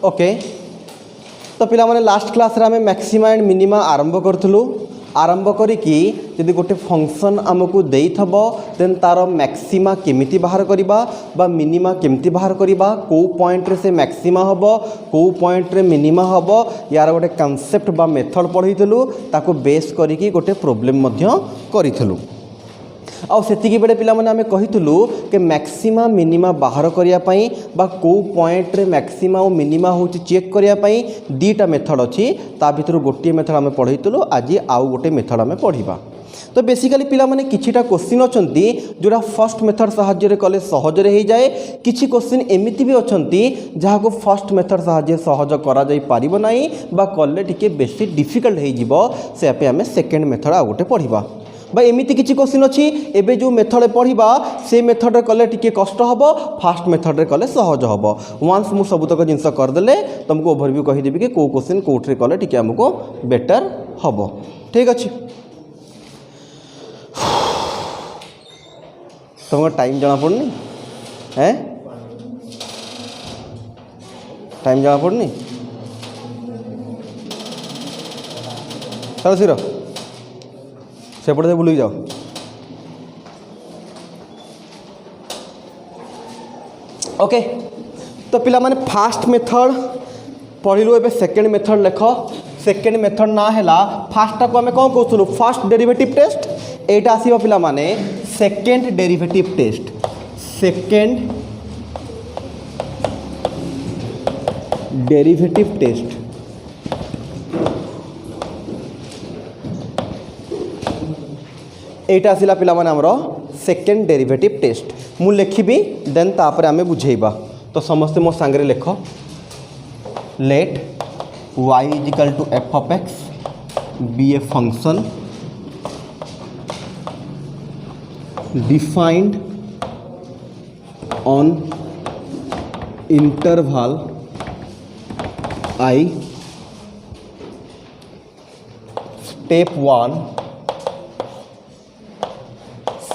Okay तो पिला माने लास्ट क्लास रे हमें मैक्सिमा एंड मिनिमा आरंभ करथलु आरंभ करिकी यदि गोटे फंक्शन आमको देइथबो देन तार मैक्सिमा केमिति बाहर करिबा बा मिनिमा केमिति बाहर करिबा को पॉइंट रे से मैक्सिमा हबो को पॉइंट रे मिनिमा हबो यार गोटे कांसेप्ट बा मेथड पढिथलु ताको बेस करिकी गोटे प्रॉब्लम मध्य करिथलु आउ सेतिकी बेले पिला माने हमें कहितलु कि मैक्सिमा मिनिमा बाहर करिया पई बा को पॉइंट रे मैक्सिमा और मिनिमा होची चेक करिया पई दीटा मेथड अछि ता भितर गोटे मेथड हमें पढितलु आज आउ गोटे मेथड हमें पढिबा तो बेसिकली पिला माने किछिटा क्वेश्चन अछंती जोरा फर्स्ट मेथड सहाय्य रे कले सहज रे हे जाए किछि क्वेश्चन एमिति भी अछंती जहा को फर्स्ट मेथड सहाय्य सहज करा जाई पारिबो नाही बा कले टिके बेसी डिफिकल्ट हे जिवो से आपे हमें सेकंड मेथड आ गोटे पढिबा भाई एमती किसी क्वेश्चन अच्छी एबे जो मेथड पढ़ा से मेथड कले टिके कष्ट हम फास्ट मेथड कले सहज हम वन्स मु सबुतक जिनस करदे तुमको ओवरव्यू कहीदेवी कि कौ क्वेश्चन कौटे कले टिके हमको बेटर हम ठीक अच्छे तुम टाइम जना पड़नी है टाइम जना पड़नी चलो सिर सेपटे से बुलिक जाओ ओके तो पिला माने फास्ट मेथड पढ़िलु एबे सेकंड मेथड लेख सेकंड मेथड ना हैला फास्ट को हमें कौन कहथुलु फास्ट डेरिवेटिव टेस्ट एटा आसीबा पिला माने second derivative test second derivative test एटा आसिला पिला माने हमरो सेकंड डेरिवेटिव टेस्ट मु लिखिबी देन तापर आमे बुझेइबा तो समस्त मो सांगरे लेख let y equal to f of x be a function defined on interval i step 1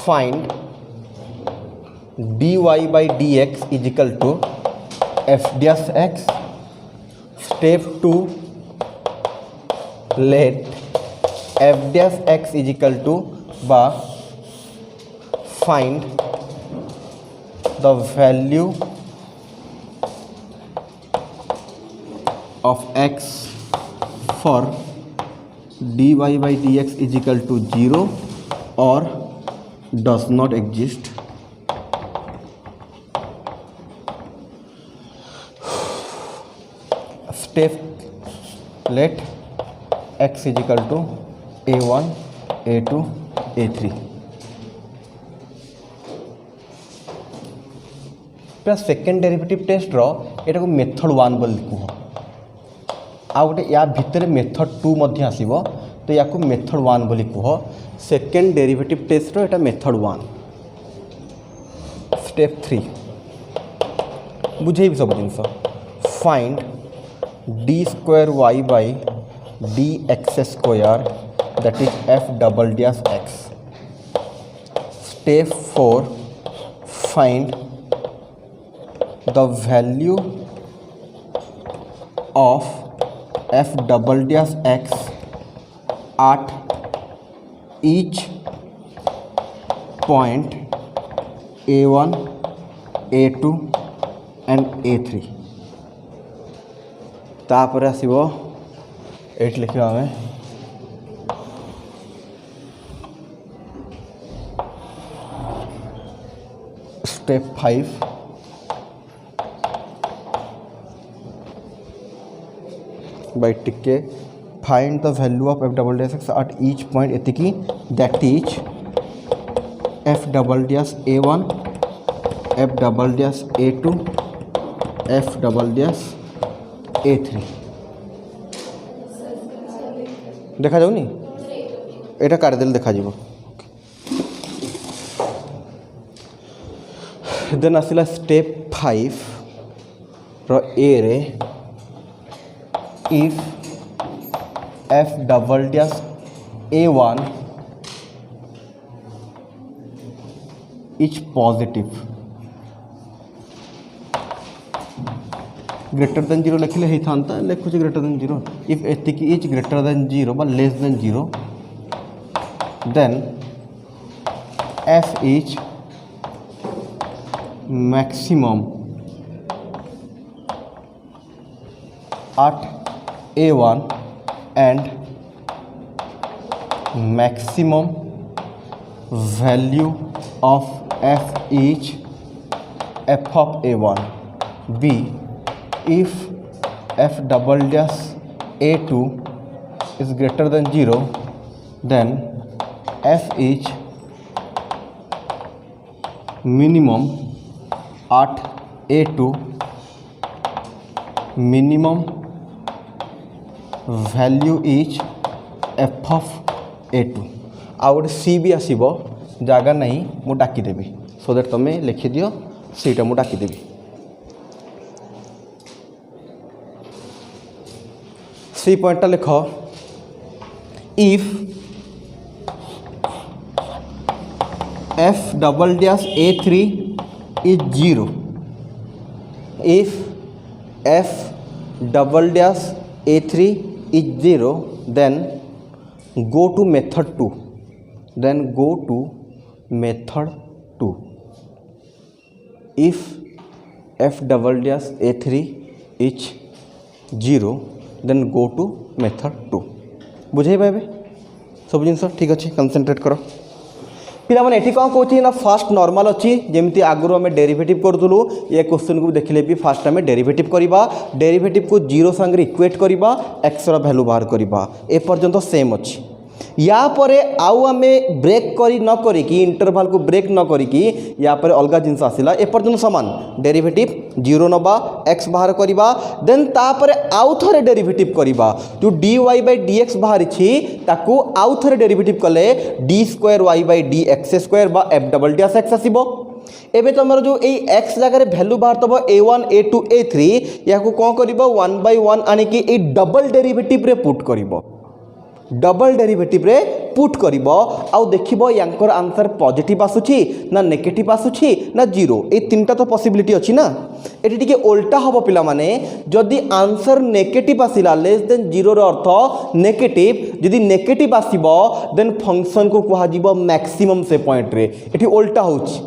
find dy by dx is equal to f dash x. Step 2 let f dash x is equal to ba find the value of x for dy by dx is equal to 0 or does not exist. Step let x is equal to a1 a2 a3 plus second derivative test रो एटा को method 1 बोल लिखु आ गोटे या भितर method 2 मध्य आसीबो तो या को मेथड 1 बोली कह सेकेंड डेरिवेटिव टेस्ट रो एटा मेथड 1 स्टेप 3 बुझे सब जिनस find D square Y by D X square that is F double dash X step 4 find the value of F double dash X at each point a1 a2 and a3 तापर आसीबो eight लिखिबा हमें step 5 bye टिके find the value of f double dash x at each point etiki that is f double dash a1 f double dash a2 f double dash a3 देखा जाउनी एटा काट देल देखा जीवो then आसिला step 5 रो ए रे if f double dash a1 is positive greater than 0 लिखले ही था लिखुच ग्रेटर देन 0 इफ एतिक इज ग्रेटर देन 0 बा less than 0 then f is maximum at a1 and maximum value of f is f of a1. b if f double dash a2 is greater than 0 then f is minimum at a2 minimum value is f of a2 आ गोटे सी भी आसो जगह नहीं मु डाकिदेवी so that तुम लिखिदि सीटा मु डाकिदेवी सी पॉइंटा लिख if f double dash a3 is 0 if f double dash a3 is 0 then go to method 2 if f double dash a3 is 0 then go to method 2 बुझे पाए सब जिन ठीक अच्छे कंसंट्रेट कर पिला माने एठी कौन कहूँ ना फास्ट नॉर्मल अच्छी जमी आगु आम डेरिवेटिव करूँ ये क्वेश्चन को देखिले भी फास्ट आम डेरिवेटिव करवा डेरिवेटिव को 0 सांगे इक्वेट करवा एक्स वैल्यू बाहर करवा ए पर्यंत सेम अच्छी या परे आउ आम ब्रेक करी न करिकी इंटरवल को ब्रेक न करिकी या परे अलग जिनस आसला ए पर्यंत समान डेरिवेटिव 0 नबा एक्स बाहर करवा देन तापरे आउ थरे डेरिवेटिव करवा जो dy बाय dx बाहर छी ताकू आउ थरे डेरिवेटिव कले d square y by dx square बा f डबल डैश x आसीबो एबे तुमर जो ए x जगह वैल्यू बाहर तब a1 a2 a3 या को कोन करबो 1 बाय 1 आनी कि ए डबल डेरिवेटिव रे पुट करबो डबल डेरिवेटिव रे पुट करिबो आउ देखिबो यांकर आंसर पॉजिटिव आसुची ना नेगेटिव आसुची ना 0 ए तीनटा तो पॉसिबिलिटी अछि ना एटी टिके उल्टा हबो पिला माने जदि आंसर नेगेटिव आसिला लेस देन 0 रो अर्थ नेगेटिव जदि नेगेटिव आसीबो देन फंक्शन को कहा जीवो मैक्सिमम से पॉइंट रे एटी उल्टा होउची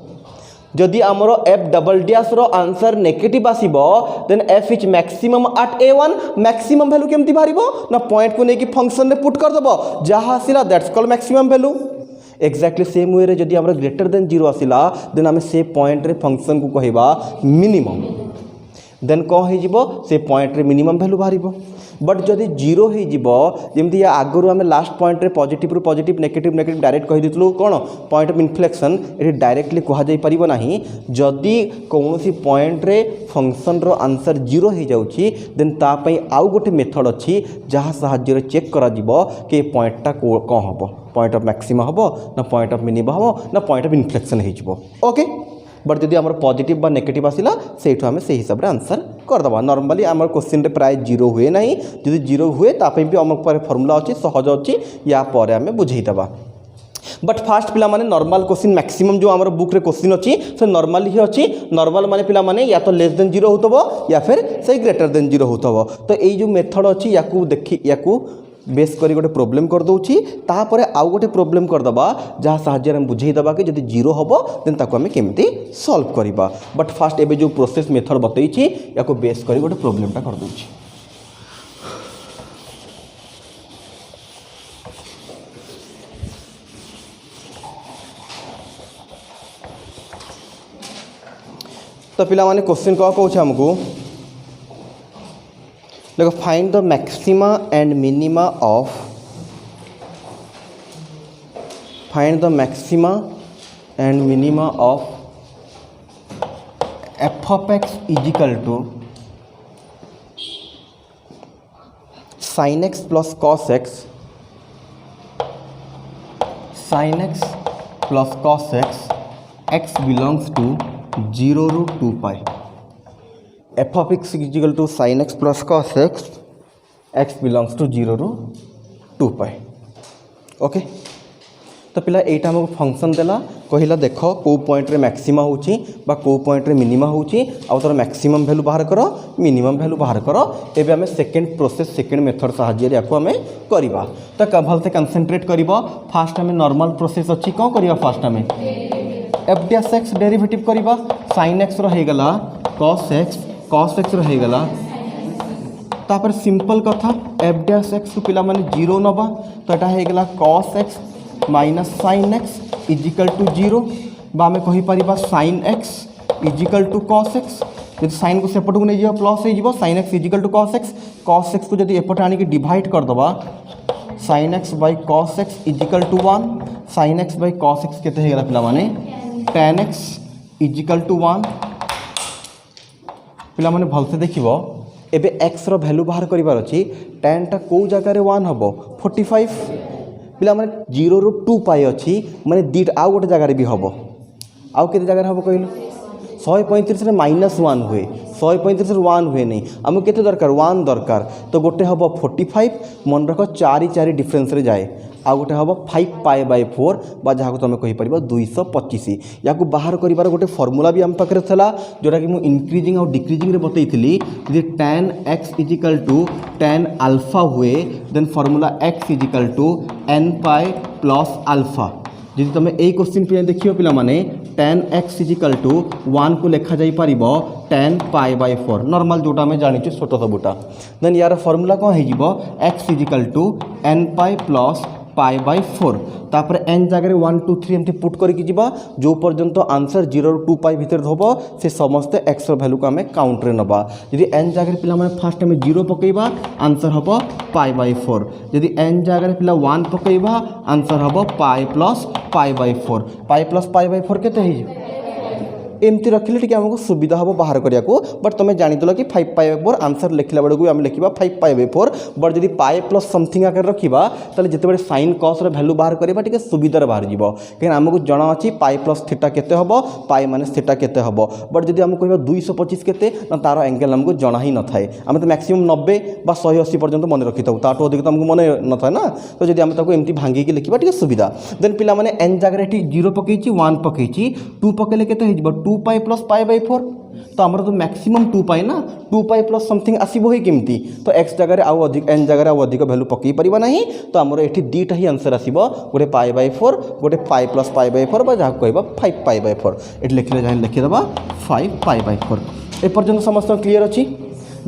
जदि आमर एफ डबल डैश रो आंसर नेगेटिव आसीबो then F is maximum at a1 maximum value केमती बाहरिबो ना पॉइंट को नेकी फंक्शन रे पुट कर दबो जहा आसिला that's called maximum value exactly same way रे जदि आमर ग्रेटर देन 0 आसिला देन आमे से पॉइंट रे फंक्शन को कहबा मिनिमम देन कौन हो से पॉइंट रे मिनिमम वैल्यू बाहरिबो बट जदि 0 हो जमी आगुरी आम लास्ट पॉइंट रे पॉजिटिव रु पॉजिटिव नेगेटिव नेगेटिव डायरेक्ट कही देलु कौन पॉइंट ऑफ इनफ्लेक्शन ये डायरेक्टली कह जाई परिबो नाही जदि कौन सी पॉइंट रे फंक्शन रो आंसर 0 हो जाउछि देन ता पई आउ गोटे मेथड अछि जहाँ साहाय्य रे चेक करा जिवो कि पॉइंटटा कौन हम पॉइंट ऑफ मैक्सिमा हम ना पॉइंट ऑफ मिनिमा हम ना पॉइंट ऑफ इनफ्लेक्शन हो ओके बट जदि आमर पॉजिटिव बा नेगेटिव आसिला सेठू आम से हिसाब से आंसर करदबा नॉर्मली आमर क्वेश्चन रे प्राय 0 हुए नहीं जदि 0 हुए तापई भी आम फॉर्मूला अच्छी सहज अच्छी या पर आम बुझेदेबा बट फास्ट पिला माने नॉर्मल क्वेश्चन मैक्सिमम जो आमर बुक रे क्वेश्चन अच्छी से नॉर्मल ही अच्छी नॉर्मल माने पिला माने या तो लेस देन 0 होतबो या फिर से ग्रेटर देन 0 होतबो तो ये जो मेथड अच्छी याकू देखि याकू बेस करी गोटे प्रोब्लेम कर दउछि तापर आउ गोटे प्रोब्लेम कर दबा जहाँ साहाय्य हम बुझेई दबा कि जदि 0 हबो देन ताको हमें केमती सॉल्व करबा बट फास्ट एबे जो प्रोसेस मेथड बतैछि याको बेस करी गोटे प्रोब्लेमटा कर दउछि तो पिला माने क्वेश्चन को कहउछि हमको देखो find the maxima and minima of F of X is equal to sine X plus cos X X belongs to 0 रू 2 पाई f of x is equal to sin x plus cos x x belongs to 0 रू 2 पाई okay तो पिला एटा हमको function देला कहला देख को point रे मैक्सिमा होची बा को पॉइंट रे मिनिमा होची आ तोर मैक्सिमम वैल्यू बाहर करो मिनिमम वैल्यू बाहर करो एबे हमें सेकंड प्रोसेस सेकंड मेथड सहाय्य रे याको हमें करबा तो भल से कंसंट्रेट करबो फास्ट हमें नॉर्मल प्रोसेस अछि को करबा फास्ट हमें एफ डैश एक्स डेरिवेटिव करबा sin x रो हे गला cos x रो हे गला तापर सिंपल कथा एफ डैश एक्स को पिला माने 0 नबा तो एटा हे गला cos x minus sin x is equal to 0 बा हमें कहि परिबा sin x is equal to cos x जदि sin को सेपट को नै जियो प्लस हे जिवो sin x is equal to cos x को जदि एपट आनी के डिवाइड कर दबा sin x by cos x is equal to 1 sin x by cos x केते हे गला पिला माने tan x इजिकल टू 1 पिला माने भल से देखिबो एबे x रो वैल्यू बाहर करिवार अछि tan टा को जगह रे 1 हबो 45 पिला माने 0 रो 2 पाई अछि माने दीट आ गोटे जगह रे भी हबो आउ केते जगह रे हबो कहलो 135 रे -1 हुए 135 रे 1 हुए नहीं हमको केते दरकार 1 दरकार तो गोटे हबो 45 मन रखो 4 डिफरेंस रे जाए आ गोटे हम 5π/4 बा जहाँ तुम कहीपर 225 या बाहर कर गोटे फर्मूला भी आम पाखे था जोटा कि मुझे इनक्रिजिंग और डिक्रिजिंग बतई थी tan x is equal to tan अल्फा हुए then formula x is equal to nπ plus अल्फा जी तुम यही क्वेश्चन पे देखियो पिला माने tan x इजिकल टू 1 को लेखा जाई परिबो tan π/4 नॉर्मल जोटा आम जानी छोट सबूटा देन यार फर्मूला कौन हो x is equal to nπ plus π/4 तापर n जगह 1 2 3 एमती पुट करके जीवा जो पर्यंत आंसर 0 2 पाई भितर होबो से समस्त x रो वैल्यू को हमें काउंट रे नबा यदि n जगह पिला माने फर्स्ट हमें 0 पकेबा आंसर होबो π/4 यदि n जगह पिला 1 पकेबा आंसर होबो π प्लस π/4 π प्लस π/4 केते हे एमती रखिले टिके हमको सुविधा हम बाहर करिया को बट तुम जानिदेल कि 5π/4 आंसर लिखला बेलू आम लिखा 5π/4 बट जब पाए प्लस समथिंग आकर रखा ताले जिते साइन कस वैल्यू बाहर करवा टिके सुविधार बाहर जीव कहीं आमको जना अच्छी पाए प्लस थीटा केते हम पाए माइनस थीटा केते हम बट जब आमको कह 225 केते तार एंगल आमको जना ही न थाए आम तो मैक्सिमम 90 बा 180 पर्यंत मन रखी था ताठू अधिक तो आमको मन न था ना तो जब आम एमती भांगिकी लिखा टिके सुविधा देन पिला माने n जगह 0 पकई 1 पकई 2 पकेले केते हो 2π प्लस π/4 तो आमर तो मैक्सिमम 2π ना 2π प्लस समथिंग आसो ही केमती तो x जगह आउ अधिक n जगह आउ अधिक वैल्यू पकई परिबा नहीं तो आमर एठी दीटा ही आंसर आसीबो गोटे π/4 गोटे π प्लस π/4 बा जहाँ कहबा 5π/4 एठी लिखले जाय लिखि दबा 5π/4 ए पर्यंत समस्त क्लियर अछि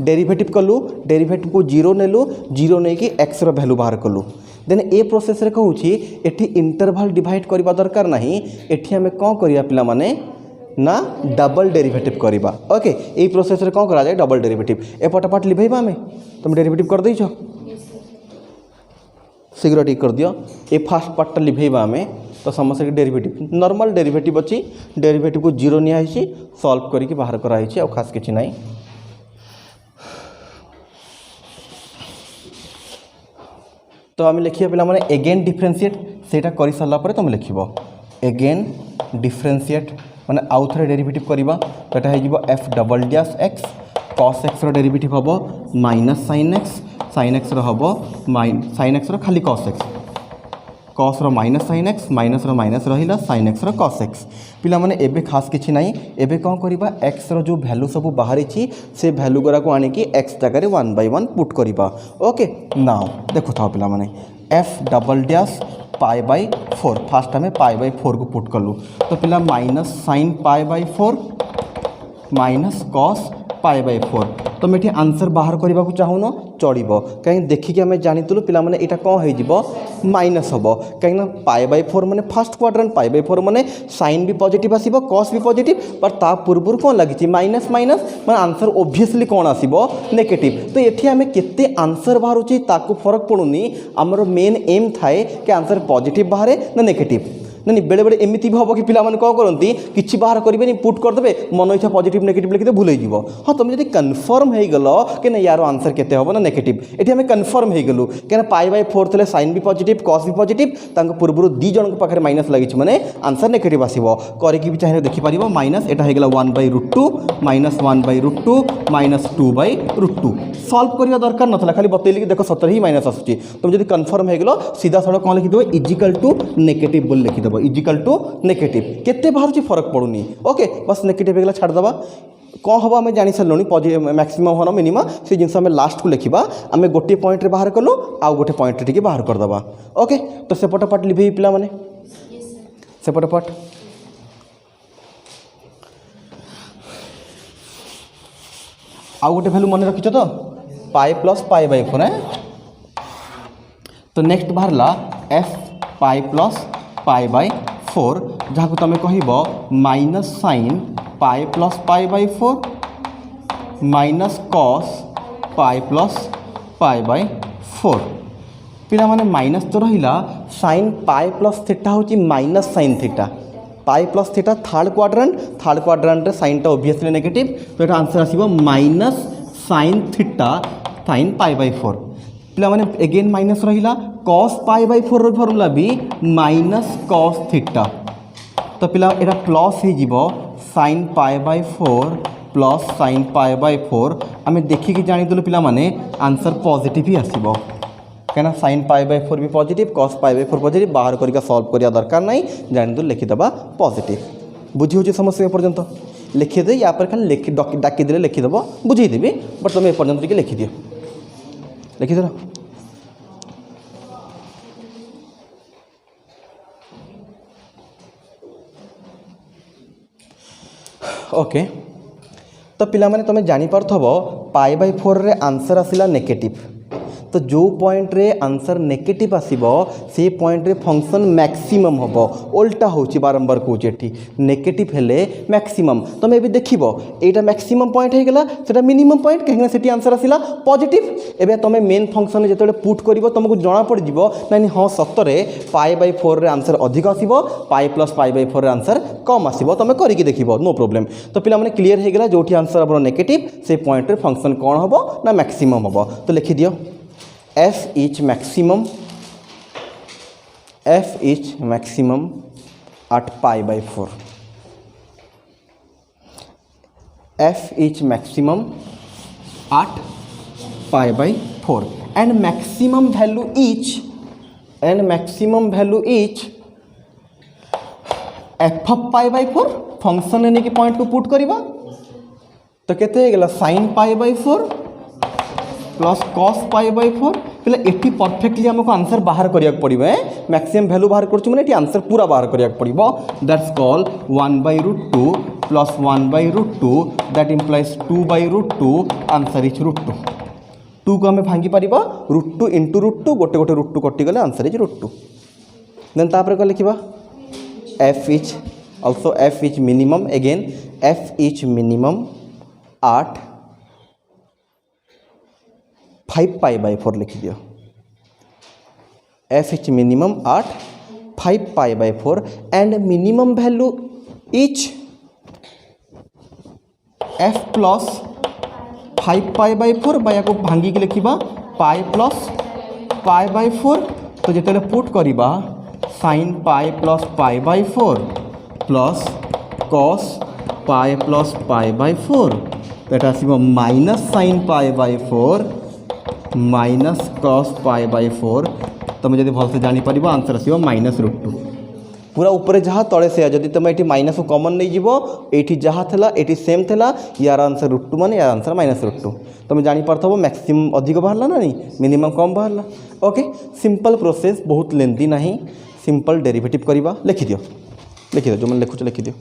डेरिवेटिव कलु डेरिवेटिव को 0 नेलु 0 नै कि x रो वैल्यू बाहर कलु देन ए प्रोसेस रे कहूची एठी इंटरवल डिवाइड करबा दरकार नहीं एठी हमें कोन करिया पिला माने ना डबल डेरिवेटिव करबा ओके ए प्रोसेस रे कोन करा जाय डबल डेरिवेटिव ए पटापट लिभैबा हमें तुम डेरिवेटिव कर दैछो शीघ्र ठीक कर दियो ए फास्ट पार्ट लिभैबा हमें तो समस्त डेरिवेटिव नॉर्मल डेरिवेटिव अछि डेरिवेटिव को 0 निया हिची सॉल्व करके बाहर करा हिची आ खास किछि नाही तो आम लिखिए पिला माने एगेन डिफरेंशिएट सेटा करि साला परे तुम लिखिबो एगेन डिफरेंशिएट माने आउ थरे डेरिवेटिव करबा तो एटा हे जिवो f double dash x cos x रो डेरिवेटिव हबो माइनस sin x रो हबो sin x रो खाली cos x cos rho minus rho minus रहिला sin x रो cos x पिला माने एबे खास किछि नाही एबे कोन करबा x रो जो वैल्यू सब बाहरी छी से वैल्यू गुरा को आनी कि x जगह रे 1 by 1 पुट करबा ओके नाउ देखो था पिला माने f डबल डैश π/4 फास्ट हमें π/4 को पुट कलु तो पिला माइनस sin π/4 माइनस cos π/4 तो मैं आंसर बाहर करने को चाहून चलो कहीं देखिए आम जानीलु पिला माने एटा कौन हो माइनस हम कहीं π/4 मैंने फास्ट क्वाड्रेंट π/4 मैंने साइन भी पॉजिटिव आसो कॉस भी पॉजिटिव पर ता पूर्व कौन लगी माइनस माइनस मैं आंसर ओब्वियसली कौन आसो नेगेटिव तो ये आम केते आंसर बाहर ताकू फरक पड़ूनी आमर मेन एम थाए कि आंसर पॉजिटिव बाहर ना नेगेटिव नहीं बेले बेले एमती भी हम कि पिला कौन करती किसी बाहर करेंगे पुट करदे मन इच्छा पॉजिटिव नेगेटिव लिखिदे भूल हो हाँ तुम जब कन्फर्म हो गल कि ना यार आंसर केते हम ना नेगेटिव ये आम कन्फर्म हो गलु कहीं π/4 थे साइन भी पॉजिटिव कॉस भी पॉजिटिव पूर्व दी जन पाखे माइनस लगी मैंने आंसर नेगेटिव आसो करके भी चाहिए देखिपार माइनस यहाँ होगा 1/√2 माइनस 1/√2 माइनस 2/√2 सल्व करने दरकार ना खाली बतैली कि देख सतर ही माइनस आसूँ तुम जब कन्फर्म हो गल सीधा सड़क कौन लिखिदेव इजिकल टू नेगेटिव बोल लिखिदेव इजिकल टू नेगेटिव केते बाहर फरक पड़ूनी ओके बस नेगेटिव होगा छाड़देवा कौन हम आम जानी सारे मैक्सिमम हन मिनिमम से जिन आम लास्ट को लिखा आम गोटे पॉइंट बाहर कलु आउ गोटे पॉइंट टे बाहर करदे ओके तो सेपट पार्ट लिभे पिला माने सेपट पार्ट आउ गोटे भैल्यू मन रखिच तो पाई प्लस π/4 है तो नेक्स्ट बाहरला एफ पाई प्लस π/4 जहाँ को तुम कह minus sine pi plus π/4 minus cos pi plus π/4 पिला माने माइनस तो रहिला साइन पाई प्लस थीटा होची minus sine theta pi plus theta third quadrant साइनटा ओबियसली नेगेटिव तो ये आंसर आसीबो माइनस साइन थीटा साइन π/4 पिला माने अगेन माइनस रहिला कॉस π/4 फॉर्मूला भी माइनस कॉस थीटा तो पिला एटा प्लस हो जीवो साइन π/4 प्लस साइन π/4 आम देखिकी जानीदेलु पिला माने आंसर पॉजिटिव ही आसीबो क्या साइन π/4 भी पॉजिटिव कॉस π/4 पॉजिटिव बाहर करके सॉल्व करिया दरकार नहीं जानीदेलु लिखिदेबा पॉजिटिव बुझी हो समस्या पर्यंत लिखिदे या पर खाली लिखि डाकिदे लिखिदेव बुझेदेवी बट तुम एपर्यंत टिके लिखिदियो लिखिदेल ओके तो पिला माने तुम जानी पारथबो π/4 रे आंसर आसिला नेगेटिव तो जो पॉइंट रे आंसर नेगेटिव आसीबो से पॉइंट रे फंक्शन मैक्सिमम होबो उल्टा होची बारंबार कहूँ एठी नेगेटिव हेले मैक्सिमम तुम भी देखिबो एटा मैक्सिमम पॉइंट हे गेला सेटा मिनिमम पॉइंट कहीं सेठी आंसर आसिला पॉजिटिव एबे तुम मेन फंक्शन जेते पुट करिवो तुमको जना पड़ जिवो नहीं हाँ सतरे π/4 रे आंसर अधिक आसीबो पाई प्लस π/4 रे आंसर कम आसीबो तुम करिके देखिबो नो प्रॉब्लम तो पिला माने क्लियर हे गेला जोठी आंसर हमर नेगेटिव से पॉइंट रे फंक्शन कोन होबो ना मैक्सिमम होबो तो लिखि दियो f is maximum at π/4 f is maximum at π/4 and maximum value is f of π/4 function ने कि पॉइंट को पुट करिबा तो केते गेला sin π/4 प्लस कॉस π/4 पहले एटी परफेक्टली हमको आंसर बाहर करिया पड़िबे मैक्सिमम वैल्यू बाहर करछु माने एटी आंसर पूरा बाहर करिया पड़िबो that's call 1/√2 plus 1/√2 that implies 2/√2 answer is √2 2 को हमें भांगी पारिबा √2 इंटू √2 गोटे गोटे √2 कटि गले आंसर इज √2 देन तापर को लिखिबा f is also f is minimum again f is minimum 8 5 π/4 लिख दियो f is minimum 8 5 π/4 and minimum value is f plus 5 π/4 बाया को भांगी के लिखा पाई प्लस π/4 तो जिते पुट करिबा sine pi plus π/4 plus cos pi plus π/4 तो ये आसो माइनस साइन π/4 माइनस कॉस π/4 तुम जब भलसे जापर आंसर आसो -√2 पूरा ऊपर जहाँ तले से जब तुम ये माइनस को कमन नहीं जीव ये जहाँ था ये सेम था यार आंसर √2 माने यार आंसर -√2 तुम जापर मैक्सिमम अधिक बाहर ना नहीं मिनिमम कम बाहर ओके सिंपल प्रोसेस बहुत लेंथी ना सिंपल डेरिवेटिव करवा लिखिदियो जो मैंने लिखुच लिखिदियो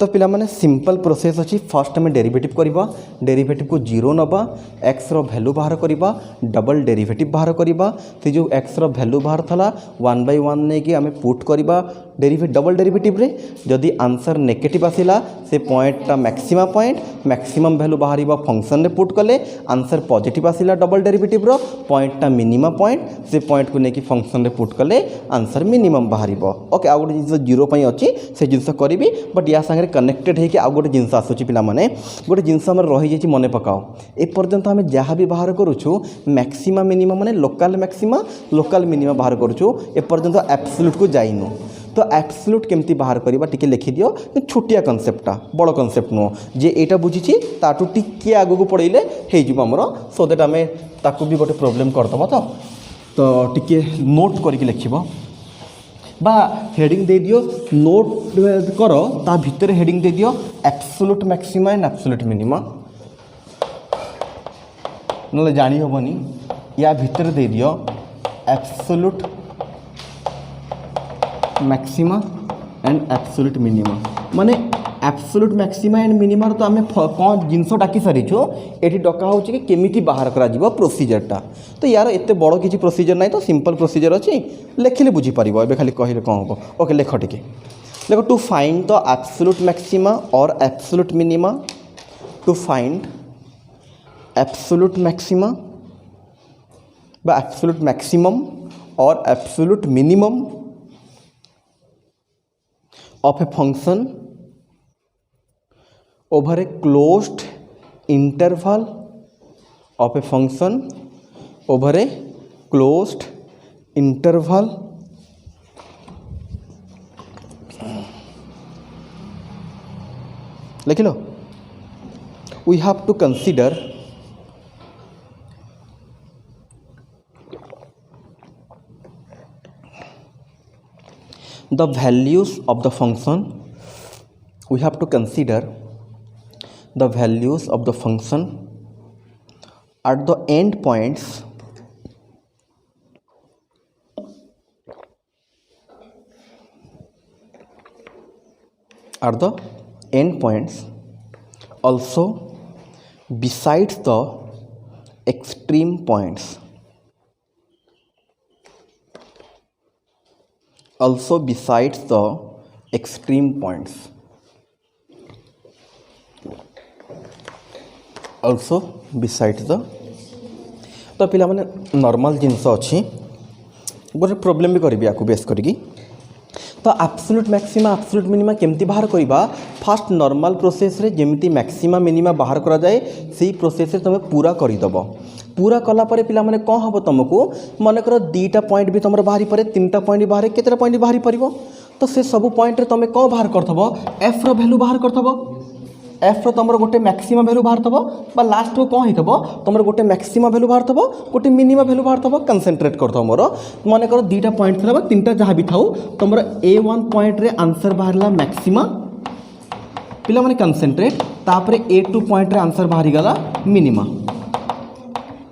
तो पिला माने सिंपल प्रोसेस अच्छी फर्स्ट आम डेरिवेटिव करवा डेरिवेटिव को जीरो नवा एक्स रो वैल्यू बाहर करवा डबल डेरिवेटिव बाहर करवा से जो एक्स रो वैल्यू बाहर था 1/1 नहीं कि आम पुट करवा डबल डेरिवेटिव रे जदि आंसर नेगेटिव आसिला से पॉइंटा मैक्सिमम वैल्यू बाहर फंक्शन रे पुट कले आंसर पॉजिटिव आसिला डबल डेरिवेटिव रो पॉइंटा मिनिमम पॉइंट से पॉइंट को लेकिन फंक्शन रे पुट कले आंसर मिनिमम बाहर ओके आउ गोटे जिन जीरो अच्छी से जिन करी बट या सागर कनेक्टेड होकर आउ गोटे जिन आसूँ पिला माने गोटे जिनस रही जाइए मन पकाओ एपर्यंत आम जहाँ भी बाहर करूँ मैक्सिमा मिनिमम माने लोकल मैक्सिमा लोकल मिनिमा बाहर करूँ एपर्यंत एब्सोल्यूट को जाइनु तो एब्सोल्यूट केमती बाहर करवा टिके लिखि दियो छोटिया कनसेप्टा बड़ कनसेप्ट नुह जे एटा बुझी ताठू टिके आगू पड़े होमर सो दैट आम ताकू भी गोटे प्रोब्लेम करदब तो टिके नोट करके लिख बा हेडिंग दे दियो नोट कर ता भितर हेडिंग दे दियो absolute maxima and absolute minima न जानी होबनी या भितर दे दियो absolute maxima and absolute minima माने एब्सोल्यूट मैक्सिमा एंड मिनिमा तो आम कौन जिनस डाकी सारीचु ये डका हो कि केमिति बाहर करा जीवो प्रोसीजरटा तो यार एत बड़ किसी प्रोसीजर ना तो सिंपल प्रोसीजर अच्छी लिखिले बुझीपार ए खाली कहले कौन हम ओके लेख टिके देखो to find the absolute maxima और absolute minima to find absolute maxima बा एब्सोल्यूट मैक्सिमम और absolute minimum of a function over a closed interval of a function over a closed interval लिख लो we have to consider the values of the function we have to consider the values of the function at the end points also besides the extreme points also besides the extreme points also besides the तो पिला माने normal जिनस अच्छी गोटे problem भी करी आपको base करी तो एब्सोल्यूट मैक्सिमा एब्सोल्यूट मिनिमा केमती बाहर करवा फास्ट नॉर्मल प्रोसेस रे जेमती मैक्सिमा मिनिमा बाहर करा जाए सही प्रोसेस रे तुम पूरा करदब पूरा कला परे पिला माने कौन हम तुमको मनकर 2टा पॉइंट भी तुम बाहरी पड़े 3टा पॉइंट बाहर केतटा पॉइंट बाहरी पड़ो तो से सब पॉइंट रे तुम कौन बाहर करथबो एफ रो वैल्यू बाहर करथबो एफ रो तुम गोटे मैक्सिमा वैल्यू बाहर थबो बा लास्ट को कौन होइथबो तुम गोटे मैक्सिमा वैल्यू बाहर थबो गोटे मिनिमा वैल्यू बाहर थबो कंसंट्रेट करथबो मोर मन कर 2टा पॉइंट थला 3टा जहाँ भी थाउ तुम A1 पॉइंट रे आंसर बाहरला मैक्सिमा पिला माने कंसंट्रेट तापरे A2 पॉइंट रे आंसर बाहरी गला मिनिमा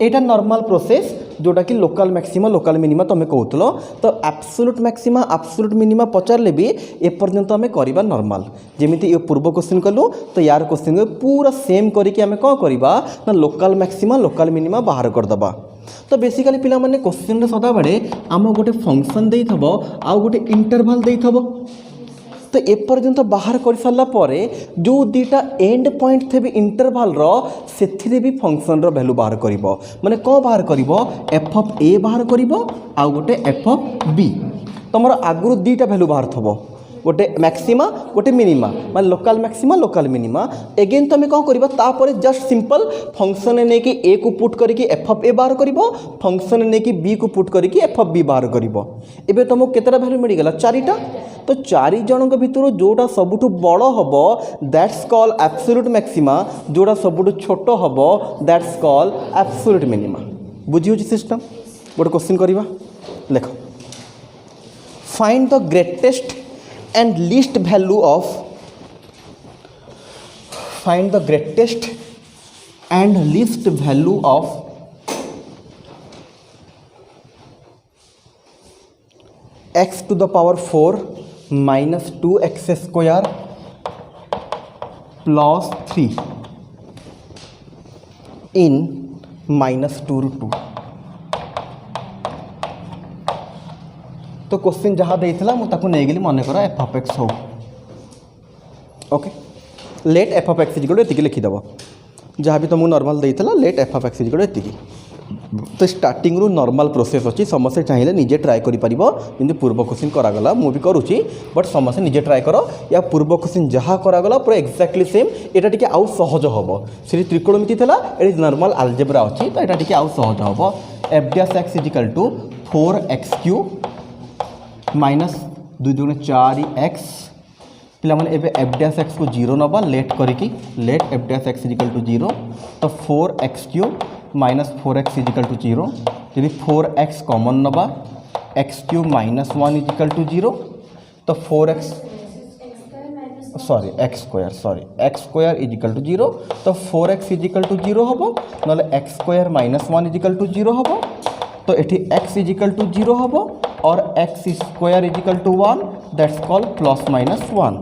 एटा नॉर्मल प्रोसेस जोटा कि लोकल मैक्सिमा लोकल मिनिमा तुम्हें कहूल तो एब्सोल्यूट मैक्सिमा एब्सोल्यूट मिनिमा पचारे भी एपर्यंत आम करवा नॉर्मल जमीती ये पूर्व क्वेश्चन कलु तो यार क्वेश्चन पूरा सेम करके आम कौन करवा ना लोकल मैक्सिमा लोकल मिनिमा बाहर करदबा तो बेसिकली पिला माने क्वेश्चन सदा बेले आम गोटे फंक्शन दे थबो आउ गोटे इंटरवल दे थबो तो एपर्यंत बाहर कर सारा पर जो 2टा एंड पॉइंट थे इंटरवल रो से भी फंक्शन रो वैल्यू बाहर करिवो माने कौन बाहर करिवो एफ ऑफ ए बाहर करिवो आउ गोटे एफ ऑफ बी तुम आगुरी 2टा वैल्यू बाहर थबो गोटे मैक्सिमा गोटे मिनिमा माने local maxima local minima again तुम कौन करबा तापर जस्ट सिंपल फंक्शन ने कि ए को पुट करके एफ ऑफ ए बाहर करिवो फंक्शन ने कि बी को पुट करके एफ ऑफ बी बाहर करिवो एबे तुमको केतरा वैल्यू मिल गला 4टा तो 4 जनक भितर जोटा सबुठु बड़ हम दैट्स कॉल एब्सोल्यूट मैक्सिमा जोटा सबुठु छोट हम दैट्स कॉल एब्सोल्यूट मिनिमा बुझी हो सिस्टम गोटे क्वेश्चन करवा लेख find the greatest and least value of find the greatest and least value of x to the power 4 minus 2x square +3 इन -2√2। तो question जहाँ देता मुझे नहीं गली मन कर एफ ऑफ एक्स हो। Okay let F of X equal to लिखिदेव जहाँ भी तुमको नॉर्मल देता let F of X equal to. तो स्टार्टिंग रु नॉर्मल प्रोसेस अच्छी समस्ते चाहिए निजे ट्राए कर पूर्व क्वेश्चन करागला मुझे करुच्ची बट समस्ते निजे ट्राए कर या पूर्व क्वेश्चन जहाँ करागला पूरा एक्जाक्टली सेम यहाँ टी आउ सहज हम से त्रिकोणमिति था ये नॉर्मल अलजेब्रा अच्छी तो यहाँ टी आउ सहज हम F dash X equal to 4x³ -2 × 4x पिला माने एबे एफ डैश एक्स को 0 नवा लेट करिकी let F dash X equal to 0 तो 4x³ -4x इजिकल टू 0 यदि 4x कॉमन नवा x³ -1 इजिकल टू 0 तो 4x x² इजिकल टू 0 तो 4x इजिकल टू 0 हम ना x² -1 इजिकल टू 0 हम तो ये x इजिकल टू 0 हम और x² is equal to 1 that's called +-1।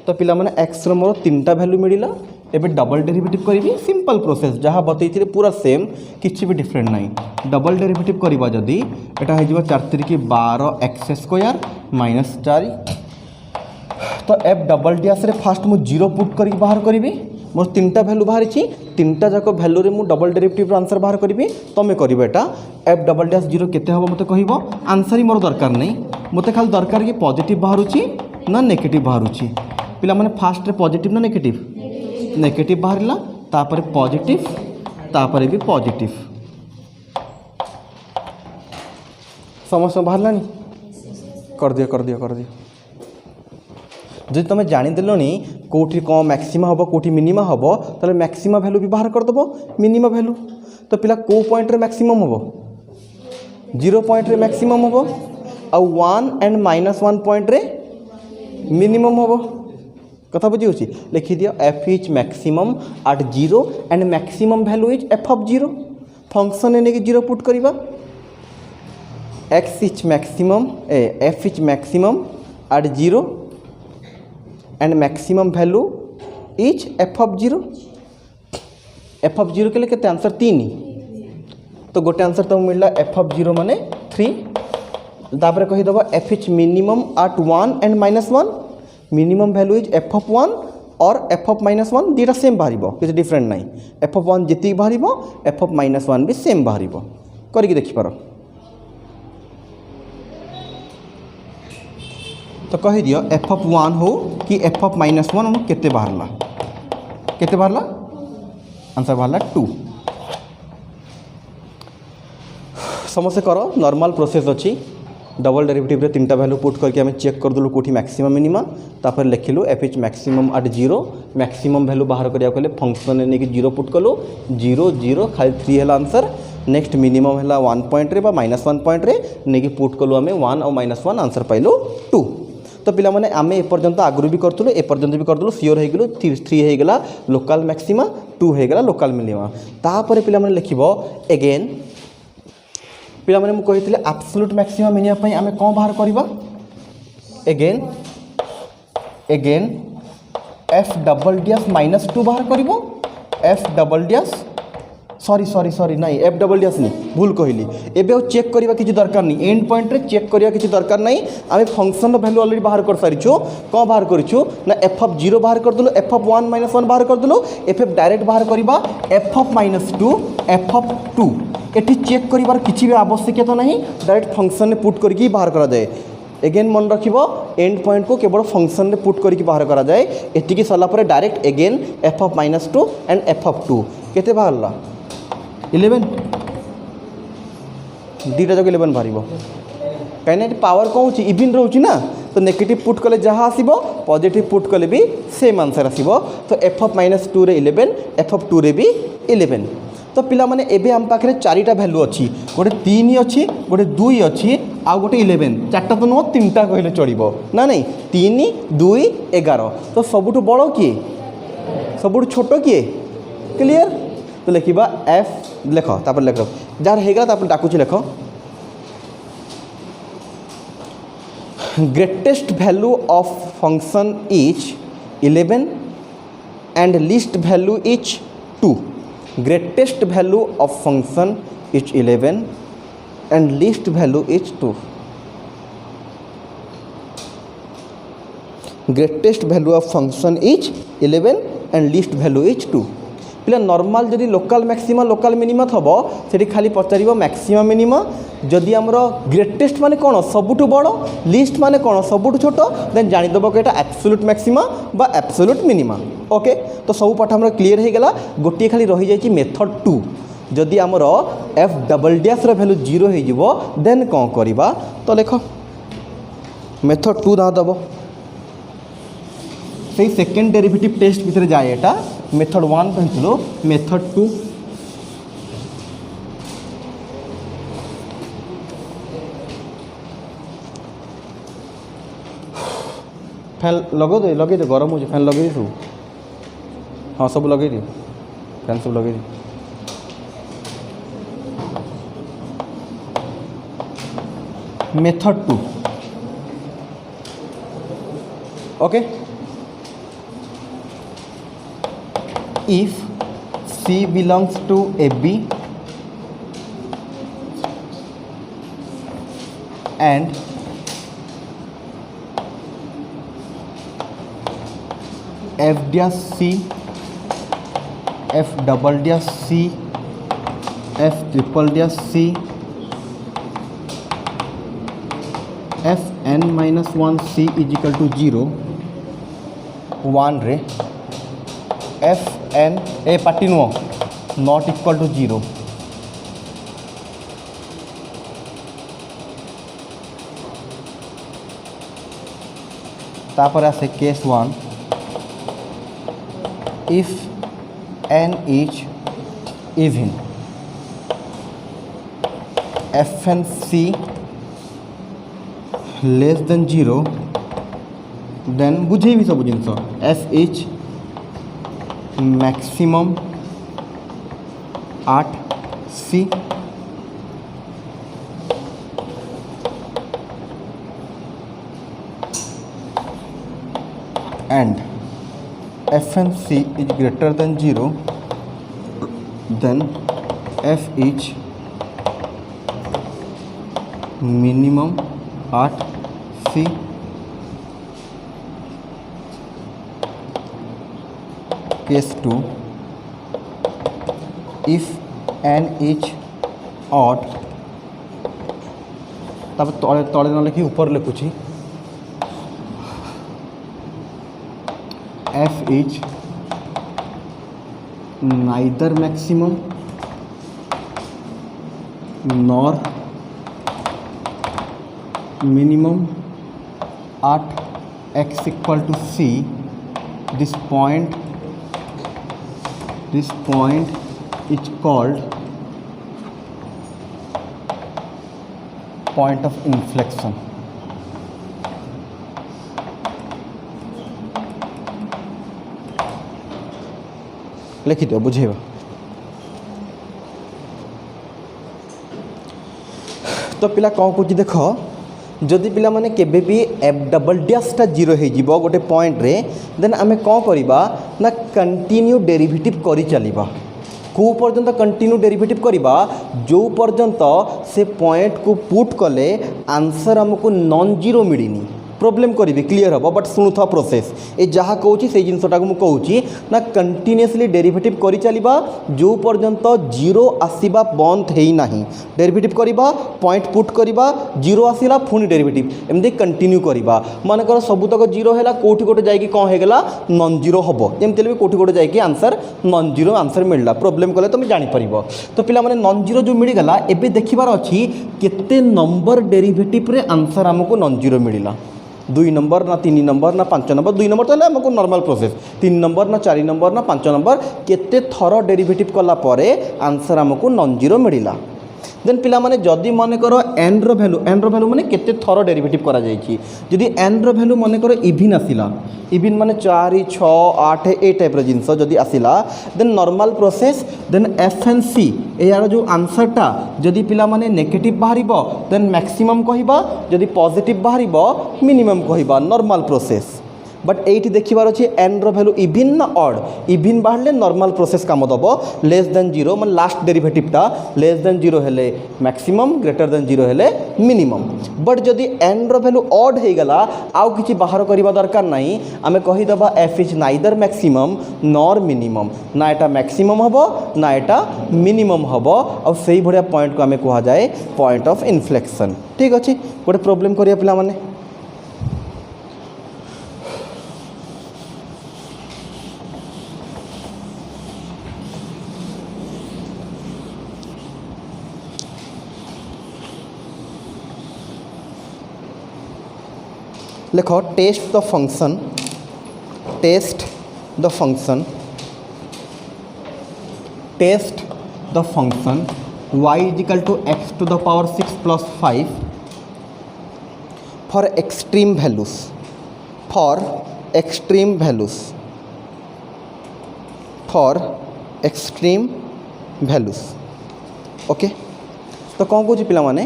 तो पिला माने x रो मोर 3टा वैल्यू मिला एबे डबल डेरिवेटिव करी सिंपल प्रोसेस जहाँ बतई पूरा सेम किसी भी डिफरेंट नहीं डबल डेरिवेटिव करवा जदि एटा हो 4×12x² -4 तो एफ डबल डैश रे फास्ट मु 0 पुट कर बाहर करी मोर 3टा वैल्यू बाहरी 3टा जाक वैल्यू रे मु डबल डेरिवेटिव आंसर बाहर करी तुम कर एफ डबल डैश 0 केते हम मते कहबो आंसर ही मोर दरकार नहीं मते खाली दरकार कि पॉजिटिव बाहरुची ना नेगेटिव बाहरुची पिला माने फास्ट रे पॉजिटिव ना नेगेटिव बाहरला तापर पॉजिटिव तापर भी पॉजिटिव समस्त बाहरलानी कर दियो जब तुम जानीदेल कौटी कौन मैक्सिमा हम कौटी मिनिमा हम तो मैक्सिमा वैल्यू भी बाहर करदेव मिनिमा वैल्यू तो पिला को पॉइंट रे मैक्सिमम हम 0 पॉइंट रे मैक्सिमम हम आ 1 एंड -1 पॉइंट रे मिनिमम हम कथा बुझी होची लिखि दियो F is maximum at 0 and maximum value is F of 0 function ने कि 0 पुट करिबा X is maximum F is maximum at 0 and maximum value is F of 0 के लिए केते आंसर 3 तो गोटे आंसर तुम मिलला एफ ऑफ 0 माने 3 तापर कहीदेव F is minimum at 1 and -1 minimum value is F of 1 और एफ ऑफ -1 दुटा सेम बाहर किसी डिफरेंट नहीं एफ ऑफ 1 जी बाहर एफ ऑफ -1 भी सेम बाहर करके देखिपार तो कही दियो एफ ऑफ 1 हो कि एफ ऑफ -1 केते बाहरला आंसर बाहरला 2 समस्या करो नॉर्मल प्रोसेस अच्छी डबल डेरिवेटिव रे 3टा वैल्यू पुट करके हमें चेक करदेलु कौटी मैक्सिमम मिनिमा तापर लिखिलु F is maximum at 0 maximum value बाहर करिया कहले फंक्शन ने 0 पुट कलु 0 0 खाली 3 है आंसर नेक्स्ट मिनिमम है 1 पॉइंट रे बा -1 पॉइंट रे नहीं पुट कलु आम 1 और -1 आंसर पाइलु 2 तो पिला माने आमे एपर्यंत आगु भी करूँ एपर्यंत भी करदेलु सियोर हो गलु 3 होगा लोकल मैक्सिमा 2 होगा लोकल मिनिमा तापर पिला माने लिखिबो अगेन पिला माने मु कहितले एब्सोल्यूट मैक्सिमम मिनिमा पई आमे कोन बाहर करबा अगेन एफ डबल डैश -2 बाहर करिवो एफ डबल डैश सॉरी नहीं एफ डबल डैश नहीं भूल कहली एबे चेक करवा किसी दरकार नहीं एंड पॉइंट रे चेक करवा किसी दरकार नहीं आम फंक्शन वैल्यू ऑलरेडी बाहर कर सारिछु कौन बाहर करूँ ना एफ ऑफ 0 बाहर करदेलु एफ ऑफ 1 -1 बाहर करदेलु एफ डायरेक्ट बाहर करवा एफ ऑफ -2 एफ ऑफ 2 एटी चेक करिवार किसी भी आवश्यकता नहीं डायरेक्ट फंक्शन में पुट करके बाहर करा जाए एगेन मन रखिबो एंड पॉइंट को केवल फंक्शन में पुट करके बाहर करा जाए एटिकी सरला पर direct again F of -2 and F of 2 केते बाहरला 11 दुटा जगह 11 बाहर कहीं पावर कौन हो इवन रोचे ना तो नेगेटिव पुट कले जहाँ आसो पॉजिटिव पुट कले भी सेम आंसर आसो तो एफ ऑफ -2 रे 11 एफ ऑफ 2 रे भी 11 तो पिला माने एबे हम पाखे 4टा वैल्यू अच्छी गोटे 3 अच्छी गोटे 2 अच्छी आउ गोटे 11 4टा तो नुह 3टा कहले चलो ना नहीं 3 2 11 तो सबुठ बड़ किए सबुठ छोट किए क्लियर तो लिखा एफ लेख तापर लेख जार होगा तापर डाकुची लेख greatest value of function is 11 and least value is 2. Greatest value of function is 11 and least value is 2. Greatest value of function is 11 and least value is 2. पिला नॉर्मल जदि लोकल मैक्सिमा लोकल मिनिमा थबो सेठी खाली पचारिबो maxima minima जदि हमर greatest माने कोन सबुठु बड़ list माने कोन सबुठु छोट then जानि दबो कि एटा एब्सोल्यूट मैक्सिमा बा एब्सोल्यूट मिनिमा ओके तो सब पाठ हमर क्लियर हे गेला गोटी खाली रहि जाय छि मेथड 2 जदि हमर एफ डबल डैश रो वैल्यू 0 हे जिवो देन कोन करबा तो देखो मेथड 2 दा दबो से सेकेंड डेरिवेटिव टेस्ट भीतर जाए एटा मेथड 1 कहलो मेथड 2 फैन लगे दे गरम हो फैन लगे सब हाँ सब लगे दी फैन सब लगे the method 2 okay if C belongs to AB and F dash C, F double dash C, F triple dash C, F n minus 1 C is equal to 0 1 रे एफ एन ए पार्टी नुह not equal to 0 तापर आसे case 1 if N is even F N C less than 0 then बुझे भी सब जिन F is maximum 8 C and FNC is greater than 0 then F is minimum 8 C case 2 if n is odd तब तले तले न लिखी ऊपर लिखुची f is neither maximum nor minimum at x equal to c this point is called point of inflection. लिखी दो बुझेगा तो पिला कौन कौच देख जदि पिला माने केबे भी एफ डबल डैशटा 0 हो जिवो गोटे पॉइंट रे देन आमे कौन करिबा ना कंटिन्यू डेरिवेटिव करि चलिबा को पर्यंत कंटिन्यू डेरिवेटिव करिबा जो पर्यंत से पॉइंट को पुट कले आंसर हमको नॉन जीरो मिलिनी प्रोब्लेम करी क्लीयर हम बट शुणु था प्रोसेस ये जहाँ कहूँ से जिनटा मुझे कहूँ ना कंटिन्यूअसली डेरिवेटिव करी चलिबा जो पर्यंत जीरो आसीबा बंद है ना डेरिवेटिव करिबा पॉइंट पुट करिबा जीरो आसीला पुणी डेरिवेटिव एमती कंटिन्यू करिबा मानकर सबुतक जीरो है कौटी गोटे जाकि कौन होगा नॉन जीरो हम जमती भी कौटी गोटे जाकि आंसर नॉन जीरो आंसर मिलला प्रोब्लेम कले तुम जापर तो पिला माने नॉन जीरो जो मिलगला एबे देखिबार अच्छी केते नंबर डेरिवेटिव रे आंसर हमको नॉन जीरो मिलला 2 नंबर ना 3 नंबर ना 5 नंबर 2 नंबर तो हमको नॉर्मल प्रोसेस 3 नंबर ना 4 नंबर ना 5 नंबर केते थर डेरिवेटिव कला परे आंसर हमको नॉन जीरो मिलला देन पिला माने जदि मन कर एन रो वैल्यू माने केते थर डेरिवेटिव करा जायछि जदि एन रो वैल्यू मन कर इवन आसिला इवन माने 4 6 8 ए टाइप रो जिंस जदि आसिला then normal process then F N C यार जो आंसरटा जदि पिला माने नेगेटिव बाहरिबो देन मैक्सिमम कहिबा जदि पॉजिटिव बाहरिबो मिनिमम कहिबा नॉर्मल प्रोसेस बट एटी देखिबार अच्छे एन रैल्यू इभिन ना अड इभिन बाहर नॉर्मल प्रोसेस काम दब लेस देन 0 मैं लास्ट डेरिवेटिवटा लेस देन 0 हेले मैक्सिमम ग्रेटर देन 0 हेले मिनिमम बट जदि एन रैल्यू अड हो गला आउ किछि बाहर करबा दरकार नहीं आमे कहि दबा F is neither maximum nor minimum ना एटा मैक्सिमम हबो ना एटा मिनिमम हबो और सही भड़िया पॉइंट को आमे कहा जाए पॉइंट ऑफ इन्फ्लेक्शन ठीक अच्छे गोटे प्रॉब्लम करिया पिला माने लिखो test the function test the function test the function y is equal to x to the power 6 plus 5 for extreme values for extreme values for extreme values okay तो कौन कौन पिला माने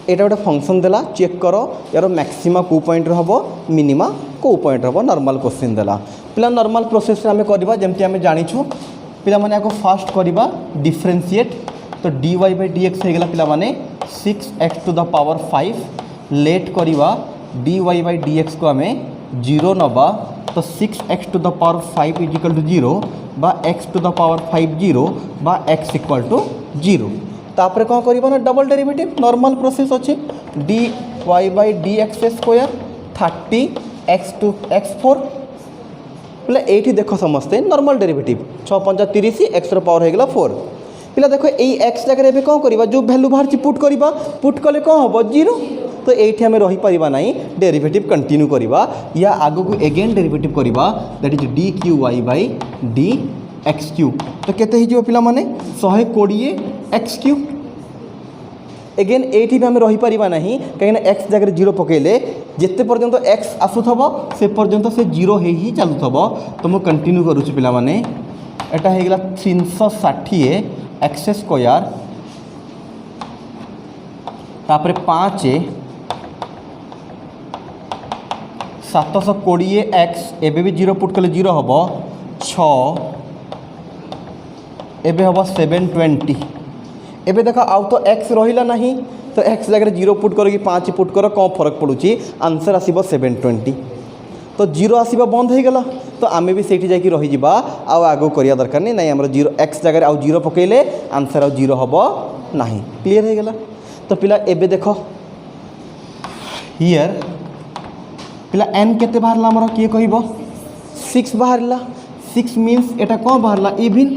एटा गोटे फंक्शन देला चेक करो यार मैक्सिमा को पॉइंट हम मिनिमा को पॉइंट हम नॉर्मल क्वेश्चन देला पिला नॉर्मल प्रोसेस आम करवा जमती आम जानिछु पिला माने को फास्ट करवा डिफरेंशिएट तो dy by dx हो गला पिला माने 6x to the power 5 late करवा dy by dx को आम 0 नबा तो 6x to the power 5 is equal to 0 बा x to the power 5 0 बा x equal to 0 तापर कौन करवा ना डबल डेरिवेटिव नॉर्मल प्रोसेस अच्छे dy by dx square 30x to x4 बोले ये देख समस्ते नॉर्मल डेरिवेटिव 6 5 30 x पावर हो गला 4 पिला देखो यही एक्स जगह एवं कौन करवा जो भैल्यू बाहर पुट करवा पुट कले कौन हम 0 तो ये आम रहीपर ना डेरिवेटिव कंटिन्यू करवा या आग को एगेन डेरिवेटिव करवा that is D cube Y by D X cube तो केते हो पिला माने 120 एक्स क्यू एगेन ये आम रहीपर ना कहीं एक्स जगह 0 पकड़े जिते पर्यंत एक्स आसुथब से पर्यंत से 0 ही चलुथब तो मुझे कंटिन्यू करुच्ची पिला माने एटा हो गला 360 एक्स स्क्वायर तापर 5 720 एक्स एबे भी 0 पुट कले 0 हम 6 एबे हम 720 एबे देखा आउ तो एक्स रहिला नहीं तो एक्स जगह 0 पुट करो कि 5 पुट करो कौन फरक पड़ुची आंसर आसीबो 720 तो 0 आसीबा बंद हो गला तो आमे भी सेठी जाकी रही जिबा आउ आगो करिया दरकार नहीं हमर 0 एक्स जगह आउ 0 पकेले आंसर आउ 0 हबो नहीं क्लियर हो गला तो पिला एबे देखो हियर पिला n केते बाहरला हमर किए कहबो 6 बाहरला 6 मीन्स एटा कौन बाहरला इवन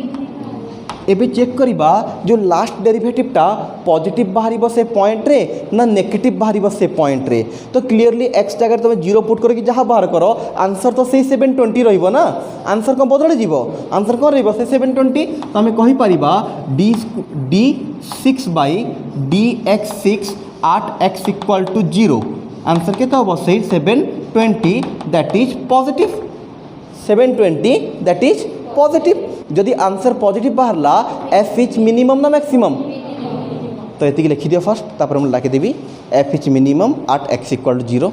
एबे चेक करवा जो लास्ट डेरिवेटिवटा पॉजिटिव बाहर से पॉइंट रे ना नेगेटिव बाहर से पॉइंट रे तो क्लीयरली एक्स जगह तुम 0 पुट करके जहाँ बाहर करो आंसर तो से 720 रहिबो ना आंसर कौन बदल जीवो आंसर कौन रहिबो से 720 तो आम कहि परिबा D 6 by D X 6 8x equal to 0 answer केते हम से 720 that is positive 720 that is positive जदि आंसर पॉजिटिव बाहरला एफ इज मिनिमम ना मैक्सिमम तो ये लिखी दियो फास्ट तापर हम लाके देवी F is minimum at X equal to 0